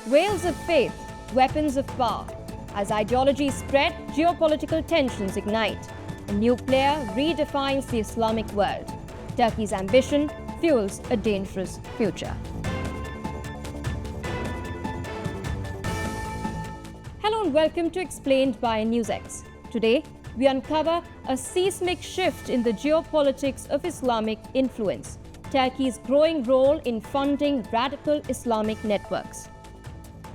Whales of faith, weapons of power. As ideologies spread, geopolitical tensions ignite. A new player redefines the Islamic world. Turkey's ambition fuels a dangerous future. Hello and welcome to Explained by NewsX. Today, we uncover a seismic shift in the geopolitics of Islamic influence, Turkey's growing role in funding radical Islamic networks.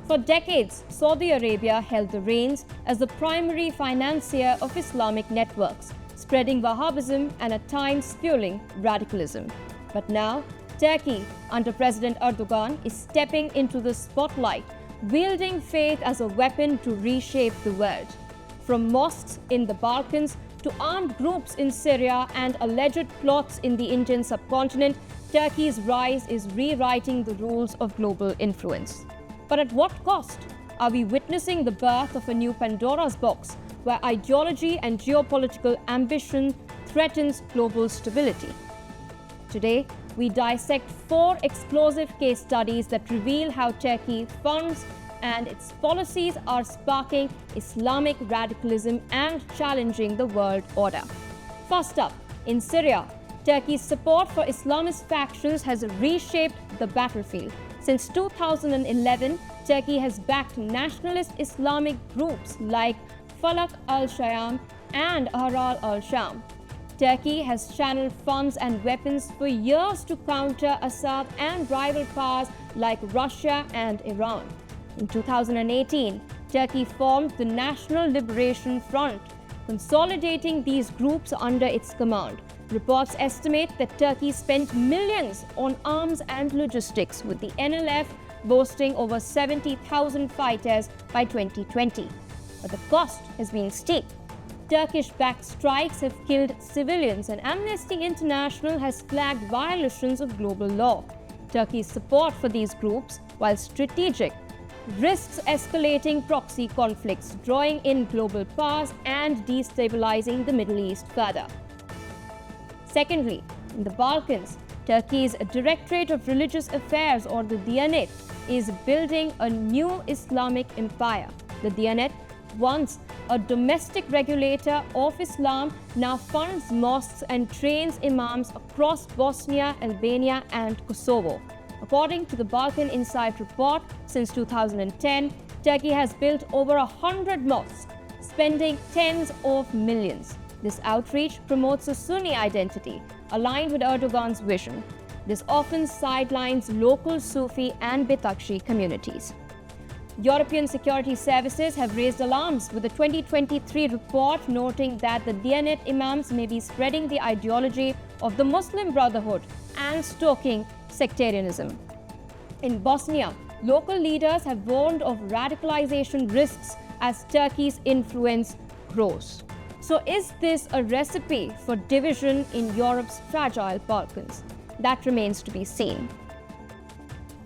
For decades, Saudi Arabia held the reins as the primary financier of Islamic networks, spreading Wahhabism and at times fueling radicalism. But now, Turkey, under President Erdogan, is stepping into the spotlight, wielding faith as a weapon to reshape the world. From mosques in the Balkans to armed groups in Syria and alleged plots in the Indian subcontinent, Turkey's rise is rewriting the rules of global influence. But at what cost? Are we witnessing the birth of a new Pandora's box where ideology and geopolitical ambition threatens global stability? Today, we dissect 4 explosive case studies that reveal how Turkey funds and its policies are sparking Islamic radicalism and challenging the world order. First up, in Syria, Turkey's support for Islamist factions has reshaped the battlefield. Since 2011, Turkey has backed nationalist Islamic groups like al-Sham and Ahrar al-Sham. Turkey has channeled funds and weapons for years to counter Assad and rival powers like Russia and Iran. In 2018, Turkey formed the National Liberation Front, consolidating these groups under its command. Reports estimate that Turkey spent millions on arms and logistics, with the NLF boasting over 70,000 fighters by 2020. But the cost has been steep. Turkish-backed strikes have killed civilians, and Amnesty International has flagged violations of global law. Turkey's support for these groups, while strategic, risks escalating proxy conflicts, drawing in global powers and destabilizing the Middle East further. Secondly, in the Balkans, Turkey's Directorate of Religious Affairs, or the Diyanet, is building a new Islamic empire. The Diyanet, once a domestic regulator of Islam, now funds mosques and trains imams across Bosnia, Albania, and Kosovo. According to the Balkan Insight report, since 2010, Turkey has built over 100 mosques, spending tens of millions. This outreach promotes a Sunni identity, aligned with Erdogan's vision. This often sidelines local Sufi and Bidakshi communities. European security services have raised alarms with a 2023 report noting that the Diyanet imams may be spreading the ideology of the Muslim Brotherhood and stoking sectarianism. In Bosnia, local leaders have warned of radicalization risks as Turkey's influence grows. So is this a recipe for division in Europe's fragile Balkans? That remains to be seen.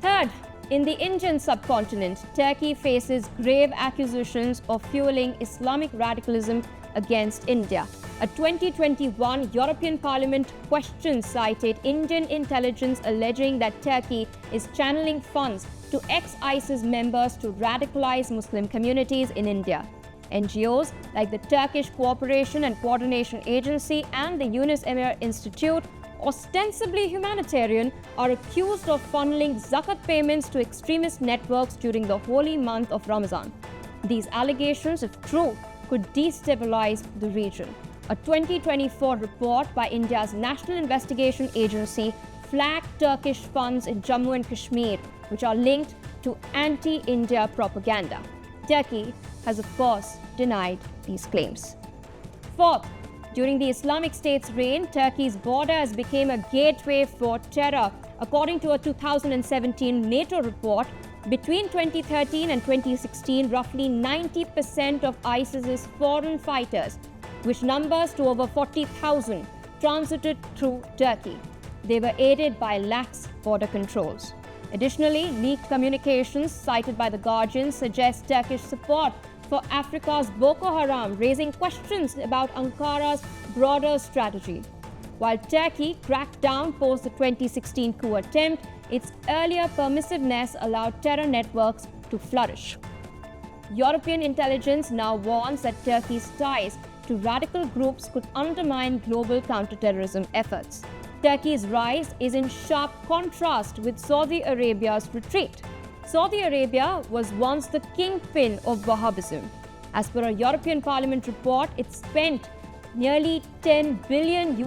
Third, in the Indian subcontinent, Turkey faces grave accusations of fueling Islamic radicalism against India. A 2021 European Parliament question cited Indian intelligence alleging that Turkey is channeling funds to ex-ISIS members to radicalize Muslim communities in India. NGOs like the Turkish Cooperation and Coordination Agency and the Yunus Emir Institute, ostensibly humanitarian, are accused of funneling zakat payments to extremist networks during the holy month of Ramadan. These allegations, if true, could destabilize the region. A 2024 report by India's National Investigation Agency flagged Turkish funds in Jammu and Kashmir, which are linked to anti-India propaganda. Turkey has, of course, denied these claims. Fourth, during the Islamic State's reign, Turkey's borders became a gateway for terror. According to a 2017 NATO report, between 2013 and 2016, roughly 90% of ISIS's foreign fighters, which numbers to over 40,000, transited through Turkey. They were aided by lax border controls. Additionally, leaked communications cited by The Guardian suggest Turkish support for Africa's Boko Haram, raising questions about Ankara's broader strategy. While Turkey cracked down post the 2016 coup attempt, its earlier permissiveness allowed terror networks to flourish. European intelligence now warns that Turkey's ties to radical groups could undermine global counterterrorism efforts. Turkey's rise is in sharp contrast with Saudi Arabia's retreat. Saudi Arabia was once the kingpin of Wahhabism. As per a European Parliament report, it spent nearly $10 billion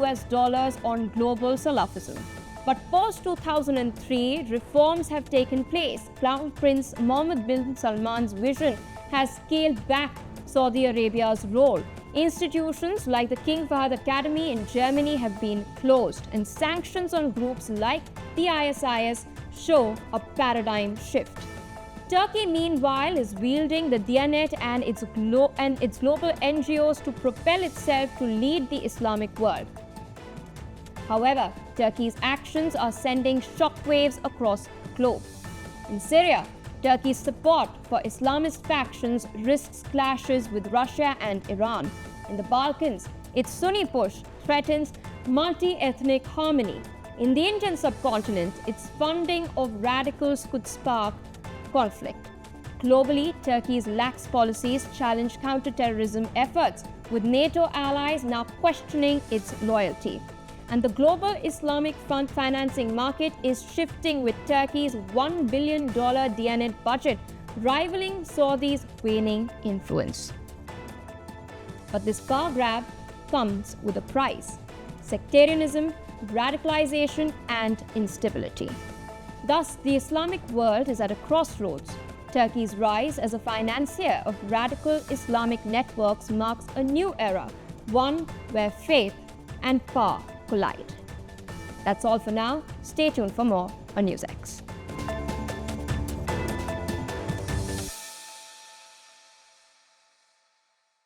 on global Salafism. But post-2003, reforms have taken place. Crown Prince Mohammed bin Salman's vision has scaled back Saudi Arabia's role. Institutions like the King Fahd Academy in Germany have been closed, and sanctions on groups like the ISIS show a paradigm shift. Turkey, meanwhile, is wielding the Diyanet and its global NGOs to propel itself to lead the Islamic world. However, Turkey's actions are sending shockwaves across the globe. In Syria, Turkey's support for Islamist factions risks clashes with Russia and Iran. In the Balkans, its Sunni push threatens multi-ethnic harmony. In the Indian subcontinent, its funding of radicals could spark conflict. Globally, Turkey's lax policies challenge counterterrorism efforts, with NATO allies now questioning its loyalty. And the global Islamic fund financing market is shifting, with Turkey's $1 billion Diyanet budget rivaling Saudi's waning influence. But this power grab comes with a price: sectarianism, radicalization, and instability. Thus, the Islamic world is at a crossroads. Turkey's rise as a financier of radical Islamic networks marks a new era, one where faith and power collide. That's all for now. Stay tuned for more on NewsX.